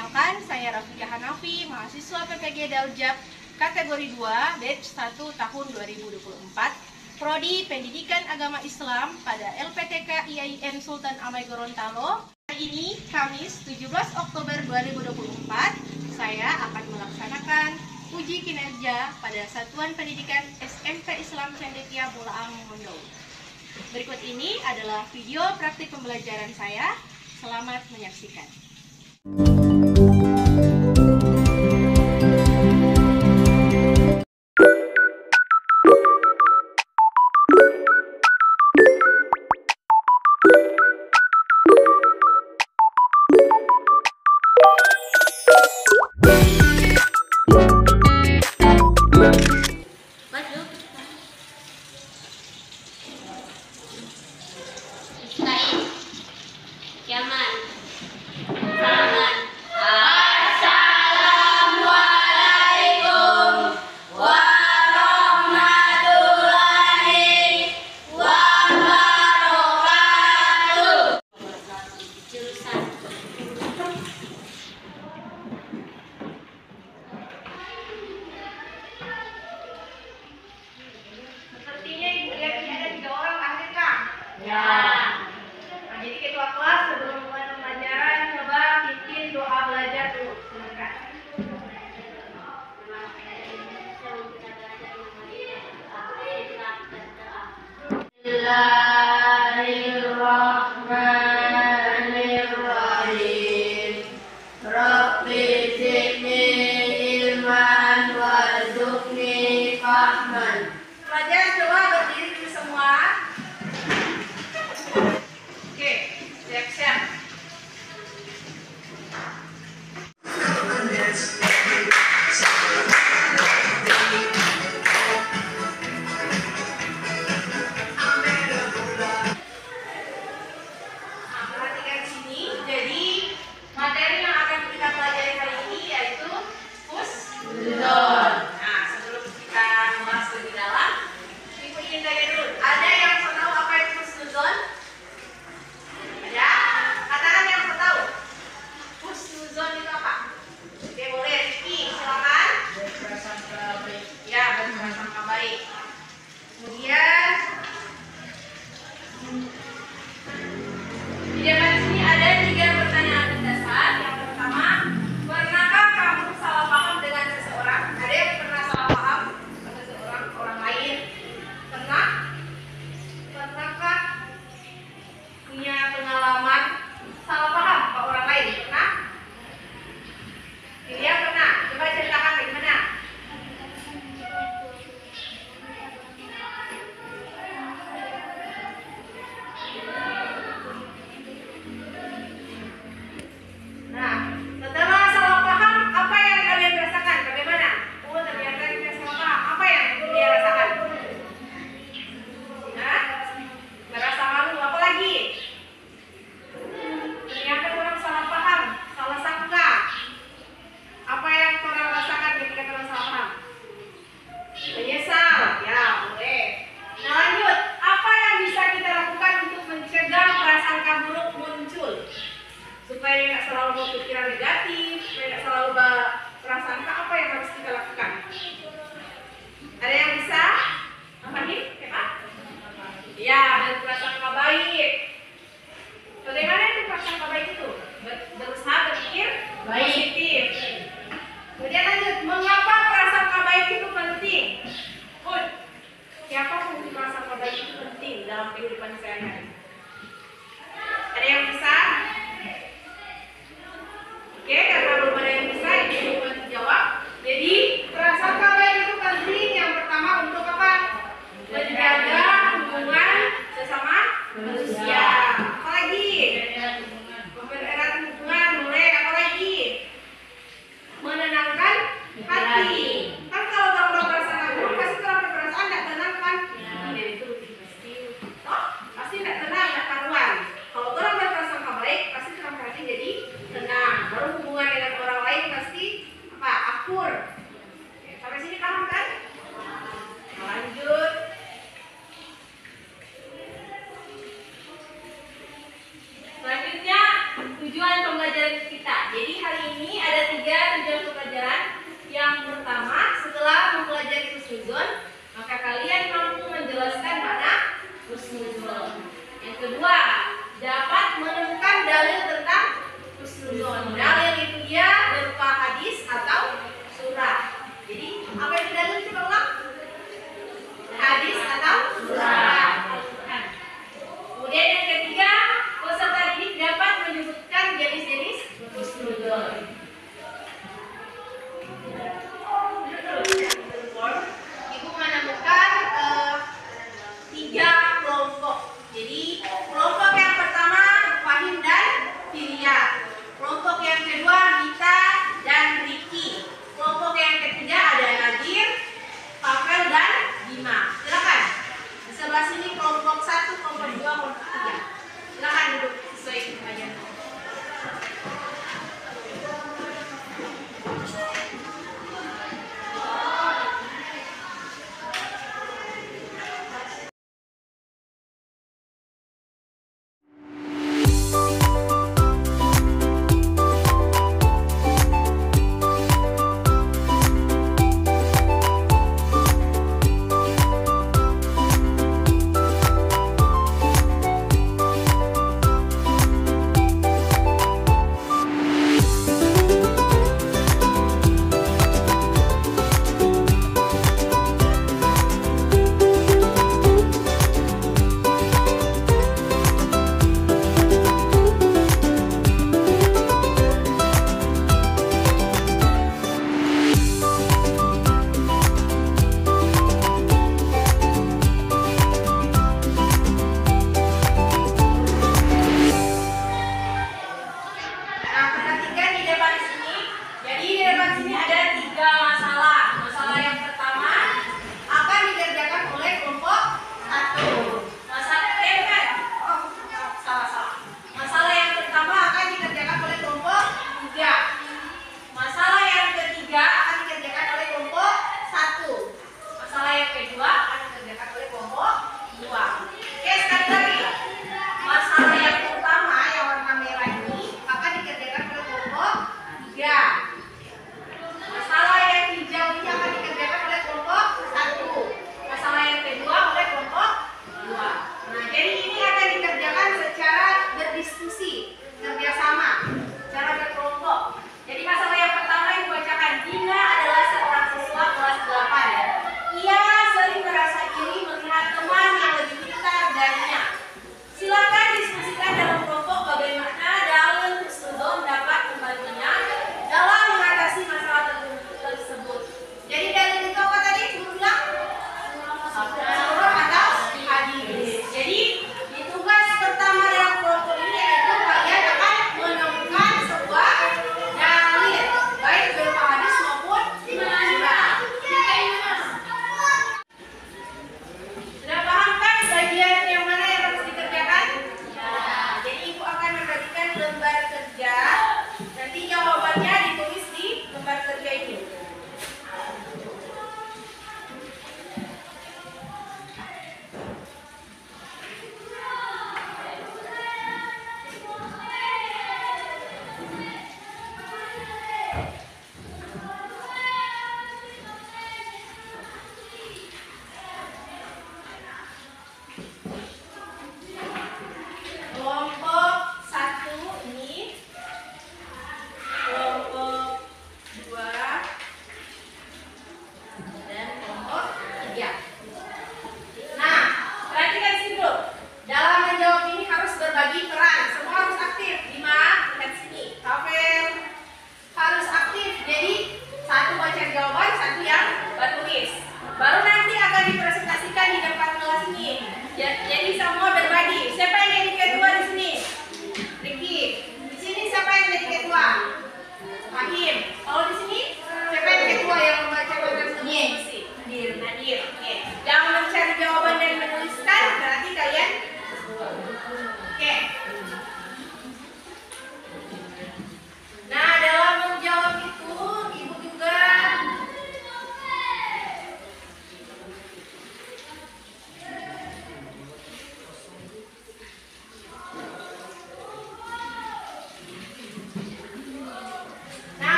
Perkenalkan, saya Rafika Hanafi, mahasiswa PPG Daljab kategori 2, batch 1 tahun 2024, Prodi Pendidikan Agama Islam pada LPTK IAIN Sultan Amai Gorontalo. Hari ini, Kamis 17 Oktober 2024, saya akan melaksanakan uji kinerja pada Satuan Pendidikan SMP Islam Cendekia Bulaang Mondo. Berikut ini adalah video praktik pembelajaran saya. Selamat menyaksikan. Yaman, Salaman, Ibu menemukan 3 kelompok. Jadi kelompok yang pertama Fahim dan Firia. Kelompok yang kedua Mita dan Riki. Kelompok yang ketiga ada Nadir, Pavel dan Bima. Silakan. Di sebelah sini kelompok 1, kelompok 2, kelompok 3. Silakan duduk sesuai kebagian. Masalah yang hijau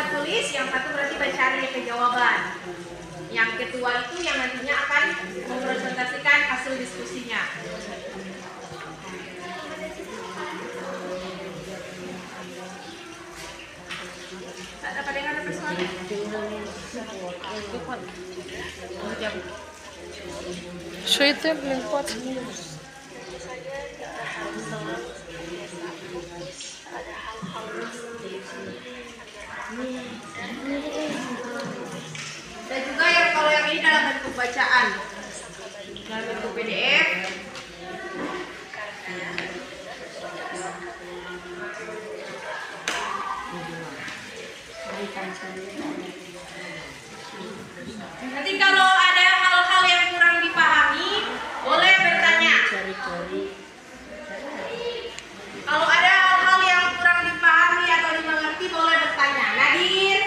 nggak tulis, yang satu berarti mencari jawaban. Yang kedua itu yang nantinya akan mempresentasikan hasil diskusinya. Ada pada yang ada persoalan? Шити, блин, кот. Dan juga yang kalau yang ini dalam bentuk bacaan, dalam bentuk PDF. Nanti kalau ada hal-hal yang kurang dipahami, boleh bertanya. Kalau ada hal-hal yang kurang dipahami atau dimengerti, boleh bertanya. Nadir.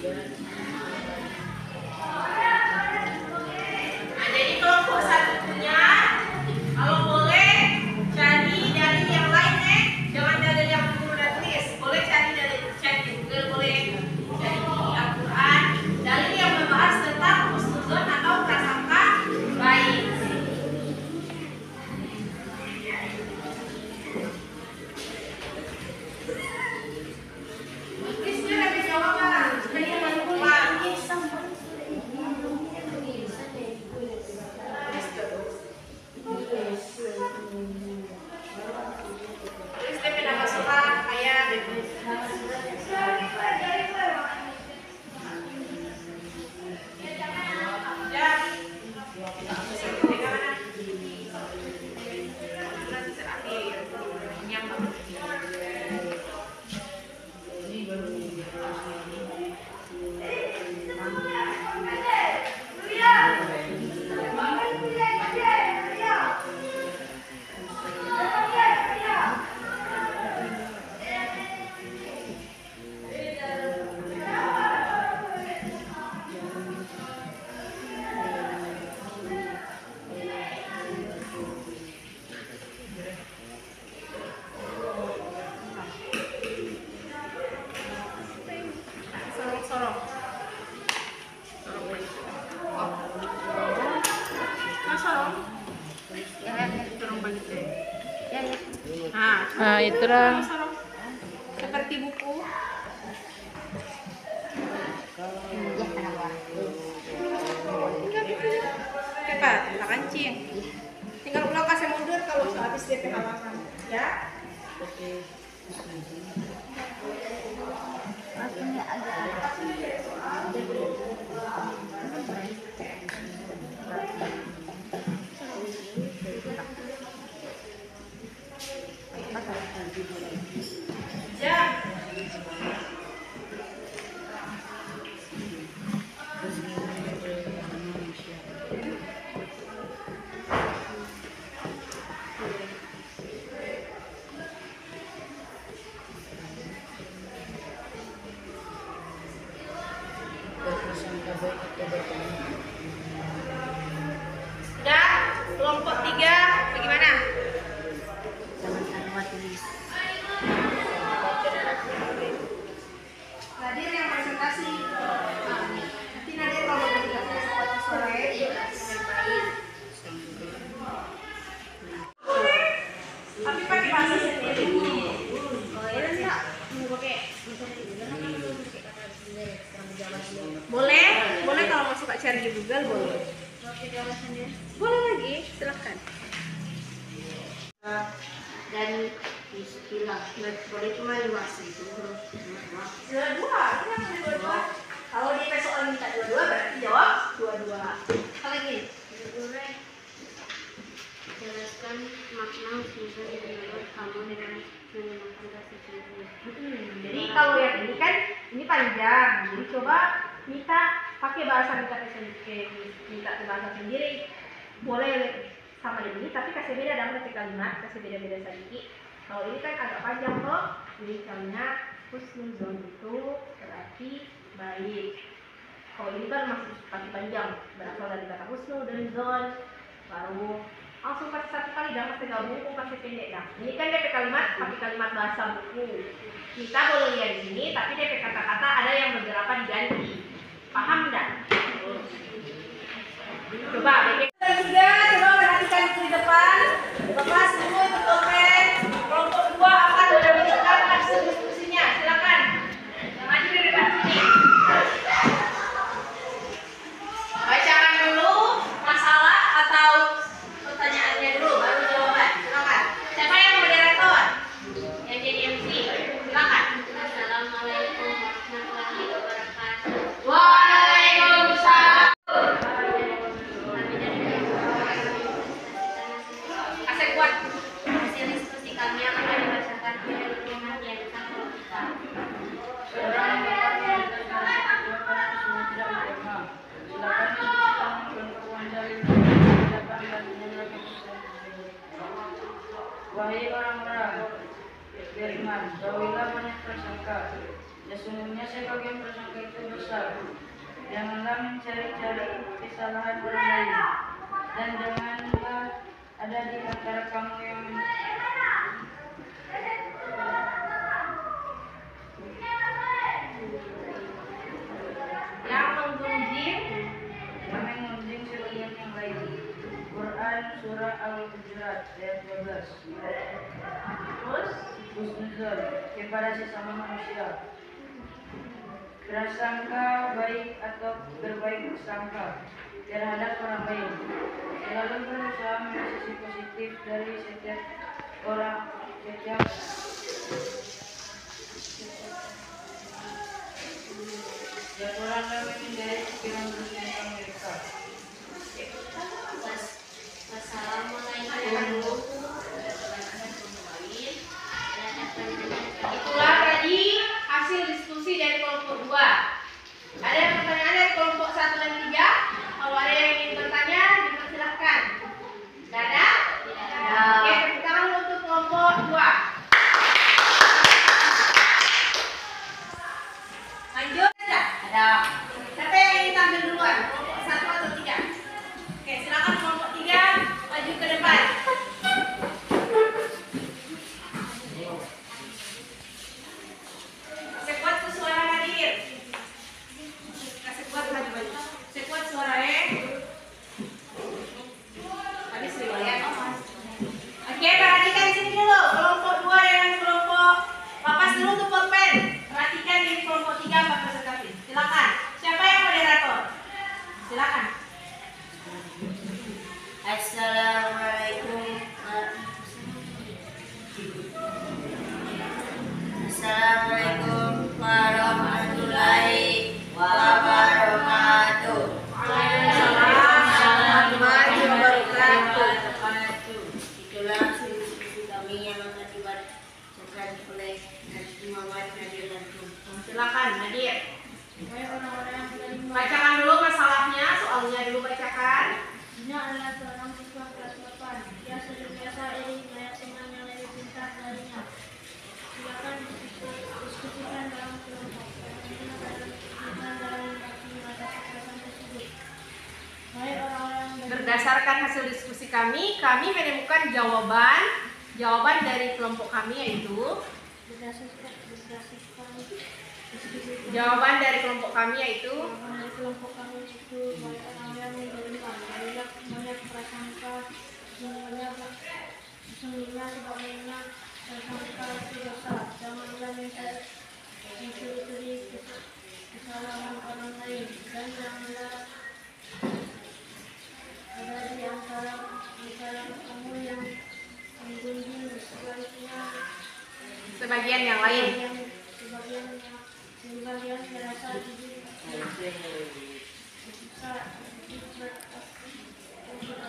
Nah, jadi kelompok satunya, kalau boleh cari dari yang lain, jangan dari yang guru dan tulis. Boleh cari dari Google, boleh cari di Al-Quran, dalil yang membahas tentang husnuzon atau prasangka baik. Tulisnya ada jawaban. Nah, itulah. Seperti buku. Cepat, tak kancing. Tinggal ulang kasih mundur kalau habis DP halaman, ya. Ya. Sudah, kelompok 3 bagaimana? Nadir yang presentasi. Nanti Nadir kalau udah tidak sore. Tapi pakai bahasa sendiri. Boleh, boleh kalau mau suka cari di Google boleh. Boleh lagi, silahkan. Dan istilah boleh cuma luas itu Dua-dua, ini yang dua-dua. Kalau di soal minta dua-dua berarti jawab dua-dua. Kalau gini, jelaskan makna husnuzon menurut kamu dengan menggunakan bahasa Jadi kalau yang ini kan ini panjang, jadi coba minta pakai bahasa minta ke bahasa sendiri, boleh sama ini tapi kasih beda dalam satu kalimat, kasih beda-beda sedikit. Kalau ini kan agak panjang loh, jadi misalnya husnuzon itu berarti baik. Kalau ini kan masih panjang, berasal dari kata husnu dan zon, baru langsung kasih satu kali, jangan kasih gabung, kasih pendek dah. Ini kan DP kalimat pakai kalimat bahasa buku. Kita boleh lihat di sini, tapi DP kata-kata ada yang beberapa diganti. Paham enggak? Coba DP sudah, coba perhatikan di depan. Lepas dulu itu topeng. Kelompok 2 akan menyampaikan hasil diskusinya. Silakan. Yang maju di depan sini. Bacakan dulu masalah atau pertanyaannya dulu, baru jawaban. Silakan. Siapa yang moderator? Yang jadi MC. Silakan. Assalamualaikum warahmatullahi wabarakatuh. Waalaikumsalam. Asik kuat. Hasil diskusi kami akan dibacakan oleh rumah yang satu kita. Wahai orang-orang beriman, jauhilah banyak prasangka. Sesungguhnya sebagian prasangka itu besar. Janganlah mencari-cari kesalahan orang lain, dan janganlah ada di antara kamu yang mengunjing sebagian yang lain. Quran Surah Al-Hujurat ayat 12. Terus Husnuzon kepada sesama manusia. Berasangka baik atau berbaik sangka terhadap orang lain. Selalu berusaha mengambil sisi positif dari setiap orang, janganlah menghindari pikiran buruk tentang mereka. Wassalamualaikum. itulah tadi hasil diskusi dari kelompok 2. Ada yang pertanyaan dari kelompok 1 dan 3? Kalau ada yang ingin bertanya, dipersilahkan. Tidak ada? Oke, tepuk tangan untuk kelompok 2. Lanjut? Ada. Siapa yang ingin tampil duluan? Kelompok 1 atau 3? Oke, silakan kelompok 3 maju ke depan. Sekuat tuh suara hadir. Kasih kuat maju. Sekuat suaranya. Habis riwayat. Oke, perhatikan sini dulu. Kelompok 2 dengan kelompok papas dulu tuh pulpen. Perhatikan di kelompok 3 papas sekali. Silakan. Siapa yang moderator? Silakan. Assalamualaikum. Assalamualaikum warahmatullahi wabarakatuh. Warahmatullahi wabarakatuh. Itulah diskusi kami yang akan dibacakan oleh Haji Muhammad Nadir Latif. Silakan, Nadir. Bacakan dulu masalahnya, soalnya dulu bacakan. Dina adalah seorang siswa kelas 8. Dia senantiasa iri melihat teman yang lebih pintar darinya. Silakan diskusikan dalam kelompok. Bagaimana cara diskusikan dalam mata kekerasan tersebut? Hai orang-orang Berdasarkan hasil diskusi kami menemukan jawaban dari kelompok kami yaitu berdasarkan jawaban dari kelompok kami yaitu dari kelompok kami itu baik orang-orang yang beriman, banyak prasangka, sesungguhnya sebagaimana prasangka itu dosa. Janganlah mencuri kesalahan orang lain, dan janganlah ada di antara kamu yang menggunjing sebagian yang lain. Sebagian merasa diri bisa Allah.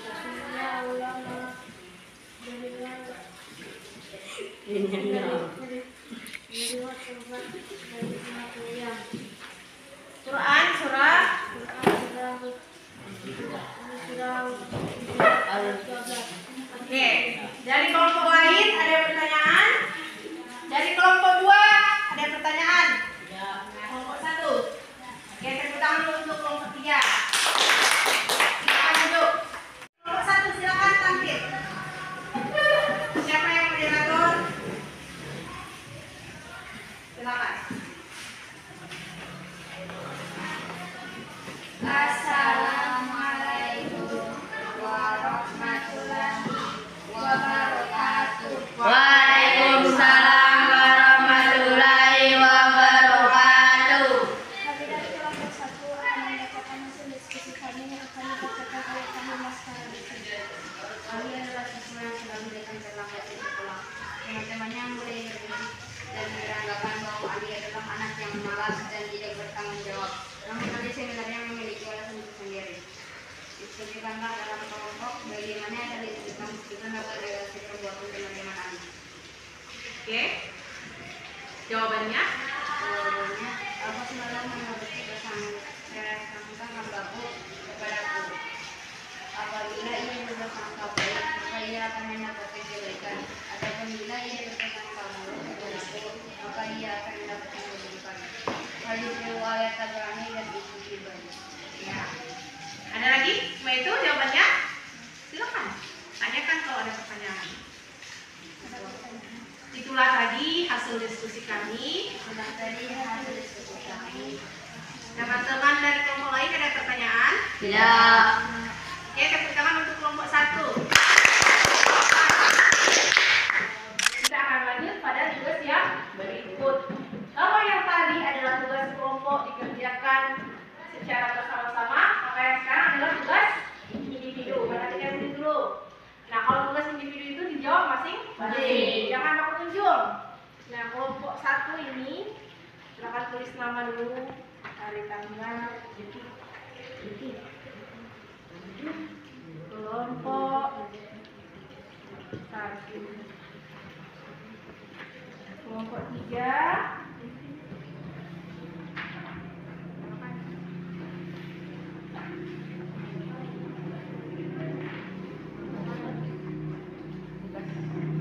Sesungguhnya Allah Maha beriman Menerima korban dari pihak kuliah. Quran surah Oke, dari kelompok lain ada yang pertanyaan? Dari kelompok 2 ada yang pertanyaan? Kelompok 1. Oke, tepuk tangan dulu untuk kelompok 3. Silakan duduk. Kelompok 1 silakan tampil. Siapa yang moderator? Silakan. Assalamualaikum warahmatullahi wabarakatuh. Waalaikumsalam warahmatullahi wabarakatuh. Kami dari kelompok 1 akan membacakan hasil diskusi kami yang akan dibacakan oleh kami sekarang di sini. Kami adalah siswa yang sudah memberikan terlambat di sekolah. Teman-temannya mulai berbisik dan beranggapan bahwa Ali adalah anak yang malas dan tidak bertanggung jawab. Namun Ali sebenarnya memiliki alasan itu sendiri. Diskusikanlah dalam kelompok bagaimana Ali itu membuktikan dapat relasi perbuatan teman-teman Ali. Oke. Jawabannya? Jawabannya, aku semalam mengurusi prasangka hambaku kepadaku. Apabila ia berprasangka baik, maka ia akan mendapatkan kebaikan. Adapun bila ia berprasangka buruk kepadaku, maka ia akan mendapatkan keburukan. Hadis riwayat Tabrani dan Ibnu Hibban. Ya. Ada lagi? Cuma itu jawabannya? Silakan. Tanyakan kalau ada pertanyaan. Itulah tadi hasil diskusi kami. Teman-teman dari kelompok lain ada pertanyaan? Tidak. Oke, tepuk tangan untuk kelompok 1. Kita akan lanjut pada tugas yang berikut. Kalau yang tadi adalah tugas kelompok dikerjakan secara bersama-sama, maka yang sekarang adalah tugas individu. Perhatikan ini dulu. Nah, kalau tugas individu itu dijawab masing-masing. Jangan pakai kunjung. Nah, kelompok 1 ini silakan tulis nama dulu, hari tanggal, kelompok 1. Kelompok 3.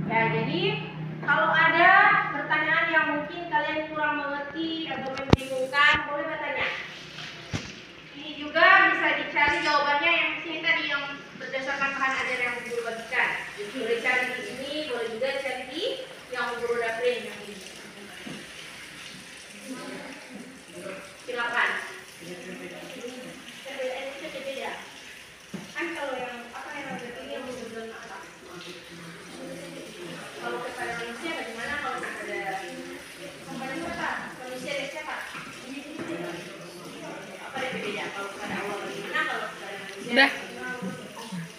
Ya, jadi kalau ada pertanyaan yang mungkin kalian kurang mengerti atau membingungkan, boleh bertanya. Ini juga bisa dicari jawabannya yang di sini tadi, yang berdasarkan bahan ajar yang guru bagikan. Boleh cari di sini, boleh juga cari di yang guru udah print yang ini. Silakan. Beda. Kan kalau yang apa yang ini yang guru apa? Kalau kepada manusia bagaimana kalau kepada siapa? Manusia dan siapa? Apa yang berbeda kalau kepada Allah bagaimana kalau kepada manusia? Udah.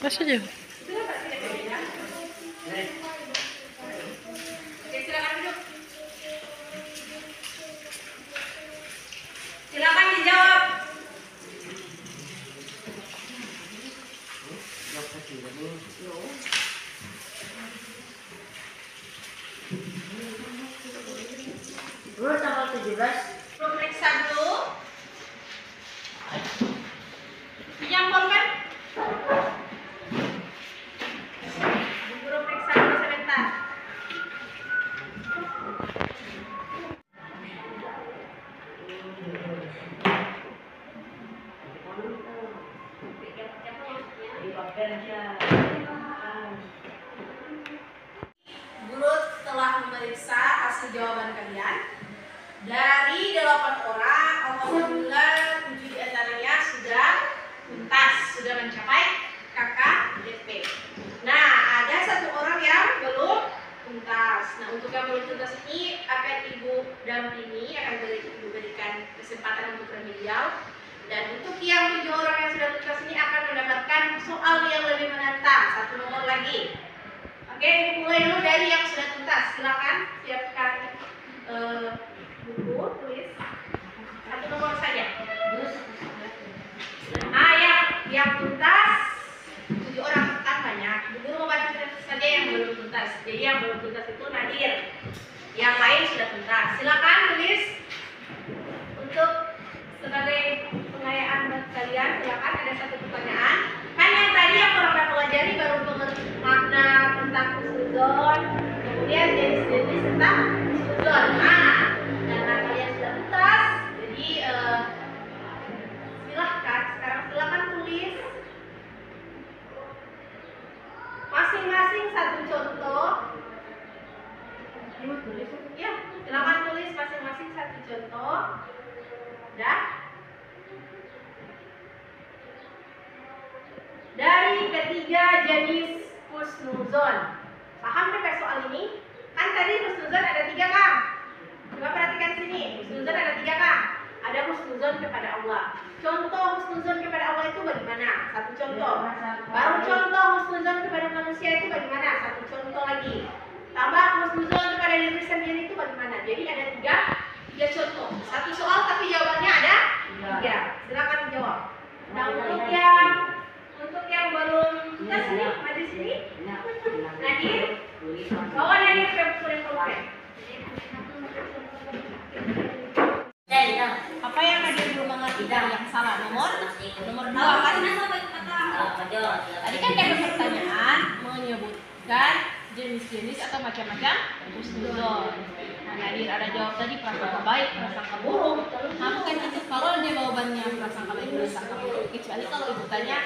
Mas aja. Itu kan pasti ada berbeda. Oke, silakan duduk. Silakan dijawab. Guru tanggal 17. Belum periksa dulu. Menyampaikan. Guru periksa dulu sebentar. Guru telah memeriksa hasil jawaban kalian. Dari 8 orang, alhamdulillah 7 diantaranya sudah tuntas, sudah mencapai KKDP. Nah, ada 1 orang yang belum tuntas. Nah, untuk yang belum tuntas ini akan Ibu dampingi, akan Ibu berikan kesempatan untuk remedial. Dan untuk yang 7 orang yang sudah tuntas ini akan mendapatkan soal yang lebih menantang, 1 nomor lagi. Oke, Ibu mulai dulu dari yang sudah tuntas. Silakan siapkan buku, tulis 1 nomor saja. Nah, yang tuntas 7 orang, kan banyak. Guru membantu saja yang belum tuntas. Jadi yang belum tuntas itu Nadir. Silakan tulis masing-masing satu contoh. Udah? Dari ketiga jenis husnuzon. Paham sampai soal ini? Kan tadi husnuzon ada 3, Kang. Coba perhatikan sini. Husnuzon ada 3, Kang. Ada husnuzon kepada Allah. Contoh husnuzon kepada Allah itu bagaimana? Satu contoh. Baru contoh husnuzon kepada manusia itu bagaimana? Satu contoh lagi. Tambah husnuzon kepada diri sendiri itu bagaimana? Jadi ada 3 contoh. Satu soal tapi jawabannya ada 3. Silakan jawab. Nah, untuk yang belum kita sini, maju sini. Nadir, bawa Nadir ke kurikulum. Apa yang Nadir belum mengerti dari yang salah? Nomor 2 kan? Tadi kan ada pertanyaan menyebutkan jenis-jenis atau macam-macam husnuzon. Nah, Nadir ada jawab tadi prasangka baik, prasangka buruk. Nah, bukan itu kalau jawabannya prasangka baik, prasangka buruk. Kecuali kalau ibu tanya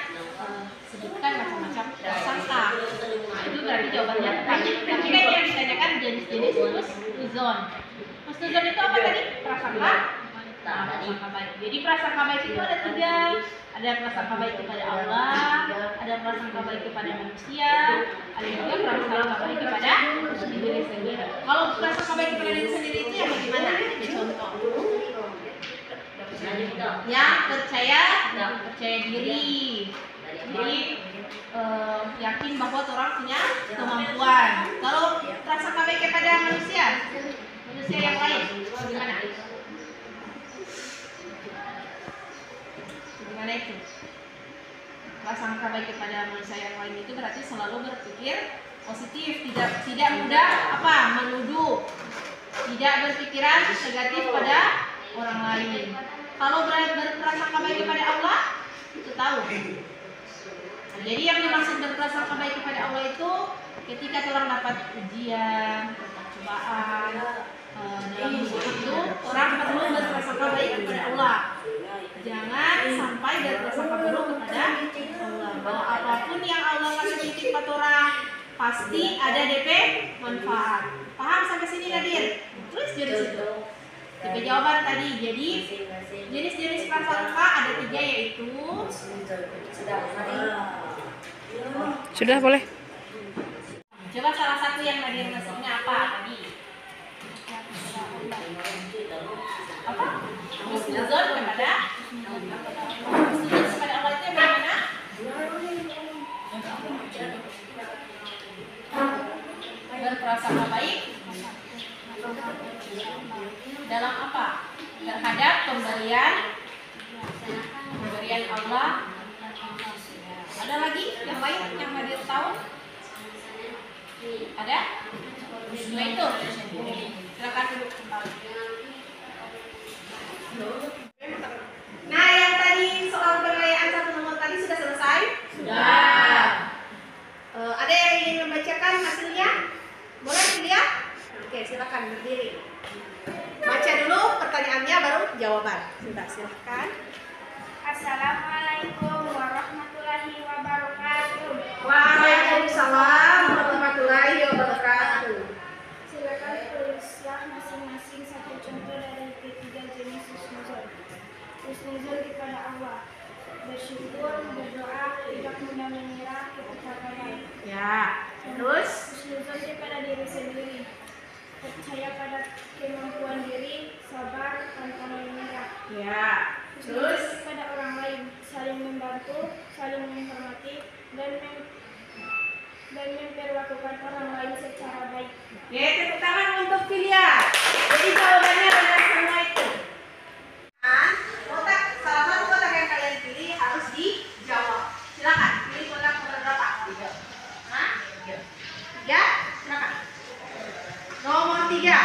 sebutkan macam-macam prasangka. Nah, itu berarti jawabannya tepat. Tapi kan yang ditanyakan jenis-jenis husnuzon. Husnuzon itu apa tadi? Prasangka. Nah, prasangka baik. Jadi prasangka baik itu ada 3. Ada prasangka baik kepada Allah, ada prasangka baik kepada manusia, ada juga prasangka baik kepada diri sendiri. Kalau prasangka baik kepada diri sendiri itu yang bagaimana? Ada contoh. Yang percaya diri. Jadi yakin bahwa orang punya kemampuan. Kalau prasangka baik kepada manusia yang lain, bagaimana? Bagaimana itu? Prasangka baik kepada manusia yang lain itu berarti selalu berpikir positif, tidak mudah menuduh, tidak berpikiran negatif pada orang lain. Kalau berprasangka baik kepada Allah, itu tahu. Nah, jadi yang dimaksud berprasangka baik kepada Allah itu ketika orang dapat ujian, cobaan, dalam hidup itu orang perlu berprasangka baik kepada Allah. Jangan sampai berprasangka buruk kepada Allah. Bahwa apapun yang Allah kasih titip pada orang pasti ada DP manfaat. Paham sampai sini Nadir? Tulis jenis itu. DP jawaban tadi. Jadi jenis-jenis prasangka ada 3 yaitu Sudah boleh. Coba salah satu yang Nadir ngasihnya apa tadi? Apa? Husnuzon kepada Allah itu bagaimana? Berprasangka baik dalam apa? Terhadap pemberian Allah. Ada lagi yang lain yang Nadir tahu? Ada? Nah itu. Silakan duduk kembali. Nah, yang tadi soal penilaian 1 nomor tadi sudah selesai? Sudah. Ada yang ingin membacakan hasilnya? Boleh dilihat? Oke, silakan berdiri. Baca dulu pertanyaannya baru jawaban. Sudah, silakan. Assalamualaikum warahmatullahi wabarakatuh. Waalaikumsalam warahmatullahi wabarakatuh. Silakan tulislah masing-masing satu contoh dari ketiga jenis husnuzon. Husnuzon kepada Allah, bersyukur, berdoa, tidak mudah menyerah ketika baik. Ya, terus Husnuzon kepada diri sendiri, percaya pada kemampuan diri, sabar tanpa menyerah. ya, Husnuzon terus kepada orang lain, saling membantu, saling menghormati, dan memperlakukan orang lain secara baik. oke, tepuk tangan untuk Filia. Jadi jawabannya benar semua itu. Kotak salah satu kotak yang kalian pilih harus dijawab. Silakan pilih kotak nomor berapa? 3. Silakan. Nomor 3.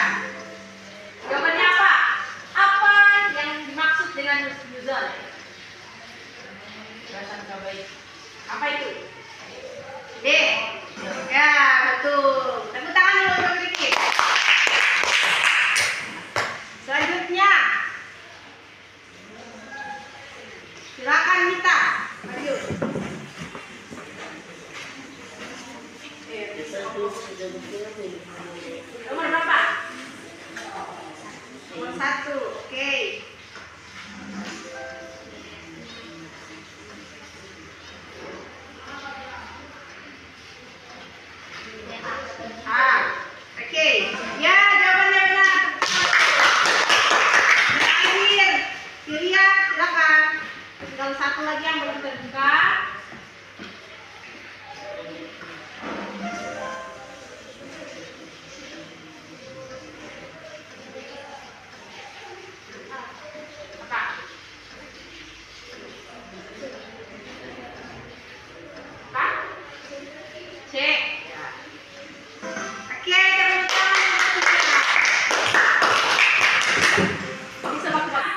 1. Oke. Oke. Ya, jawabannya benar. Terakhir. Filia, silakan. Tinggal satu lagi yang belum terbuka. Cek. Oke, tepuk tangan. Bisa bak-bak.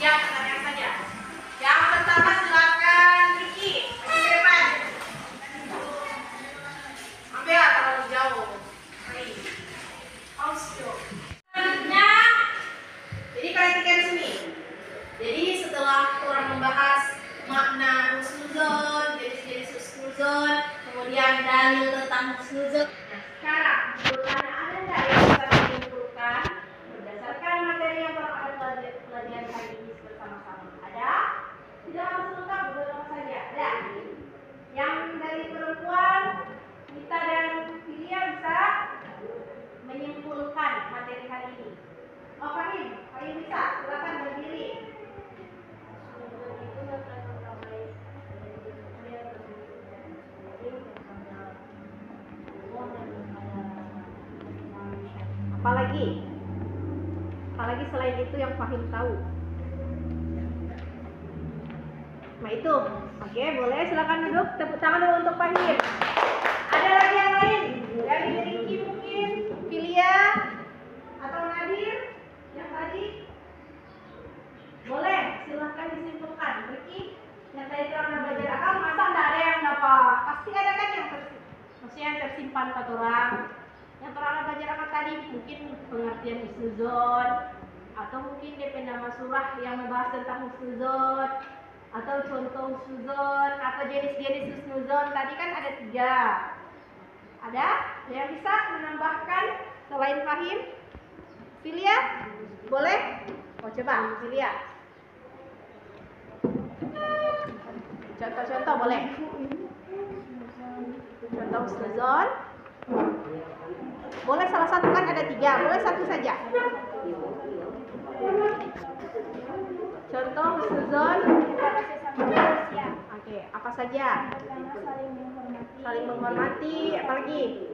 Ya, pertanyaan saja. Yang pertama silakan Ricky. Masih ke depan. Ambil terlalu jauh. Selanjutnya, jadi perhatikan sini. Jadi setelah orang membahas makna husnuzon, jenis-jenis husnuzon, kemudian dalil tentang husnuzon. Nah, sekarang menurut Anda ada nggak yang bisa menyimpulkan berdasarkan materi yang telah ada pelatihan kali ini bersama-sama? Ada? Tidak harus lengkap, beberapa saja. Ada. Yang dari perempuan, Nita dan Filia bisa menyimpulkan materi hari ini. Oh, Fahim bisa. Silakan berdiri. Apalagi selain itu yang Fahim tahu. Nah itu. Oke, boleh silakan duduk. Tepuk tangan dulu untuk Fahim. Ada lagi yang lain? Dari Ricky mungkin, Filia atau Nadir yang tadi? Boleh, silahkan disimpulkan. Ricky, yang tadi terang belajar akal, masa nggak ada yang dapat? Pasti ada kan yang tersimpan kata orang. Yang terang belajar akal tadi mungkin pengertian husnuzon, atau mungkin DP nama surah yang membahas tentang husnuzon, atau contoh husnuzon, atau jenis-jenis husnuzon. Tadi kan ada 3. Ada yang bisa menambahkan selain Fahim? Filia? Boleh? Oh coba Filia. Contoh-contoh boleh? Contoh husnuzon. Boleh salah satu, kan ada 3. Boleh satu saja. Contoh husnuzon. Oke, apa saja? Saling menghormati, apalagi?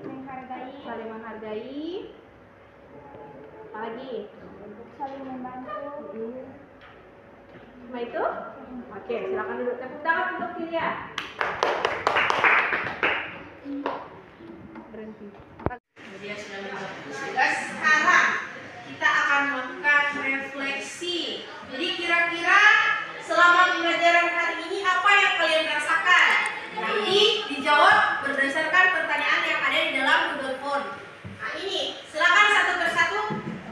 Saling menghargai. Apalagi? Saling membantu. Cuma itu? Oke, silakan duduk. Tepuk tangan untuk Filia. Berhenti. Sekarang kita akan melakukan refleksi. Jadi kira-kira selama pembelajaran hari ini apa yang kalian rasakan? Nanti dijawab berdasarkan pertanyaan yang ada di dalam Google Form. Nah ini, silakan satu persatu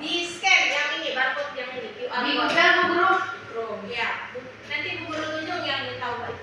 di scan yang ini, barcode yang ini. Di hotel Bu Guru? Ya, nanti Bu Guru tunjuk yang tahu itu.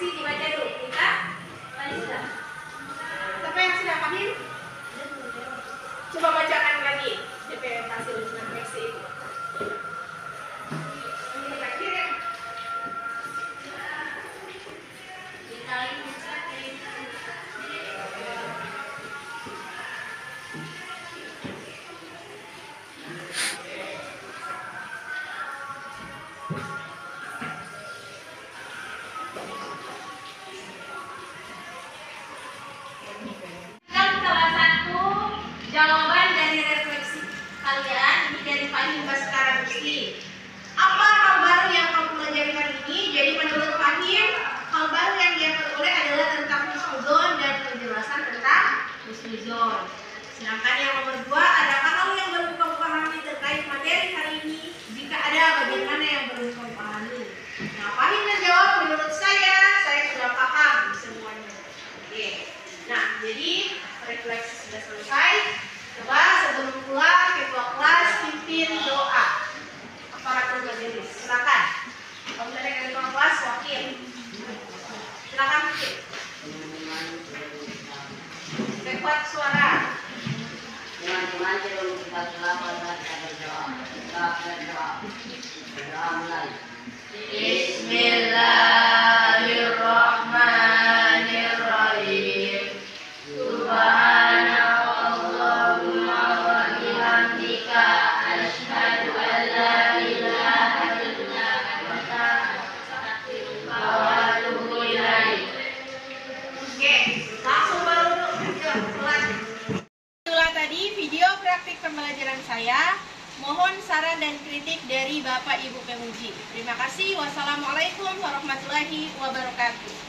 refleksi dibaca dulu. Kita sudah. Siapa yang sudah paham? Coba bacakan lagi DP hasil refleksi itu. Salah satu jawaban dari refleksi kalian ini dari Fahim Baskara Gusti. Apa hal baru yang kamu pelajari hari ini? Jadi menurut Fahim, hal baru yang dia peroleh adalah tentang husnuzon dan penjelasan tentang husnuzon. Sedangkan yang nomor 2, adakah hal yang baru kamu pahami terkait materi hari ini? Jika ada, bagaimana yang baru kamu pahami? Nah, Fahim menjawab, menurut saya sudah paham semuanya. Oke. Nah, jadi refleksi sudah selesai. Coba sebelum pulang ketua kelas pimpin doa. Aparatur majelis, silakan. Kalau dari ketua kelas wakil, silakan pimpin. Kuat suara. Teman-teman sebelum kita selawat kita berdoa. Doa mulai. Bismillahirrahmanirrahim. Subhanallahumma wa bihamdika asyhadu an la ilaha illa anta astaghfiruka wa atubu ilaik. Oke, langsung baru kelas. Itulah tadi video praktik pembelajaran saya. Mohon saran dan kritik dari Bapak Ibu Pemuji. Terima kasih. Wassalamualaikum warahmatullahi wabarakatuh.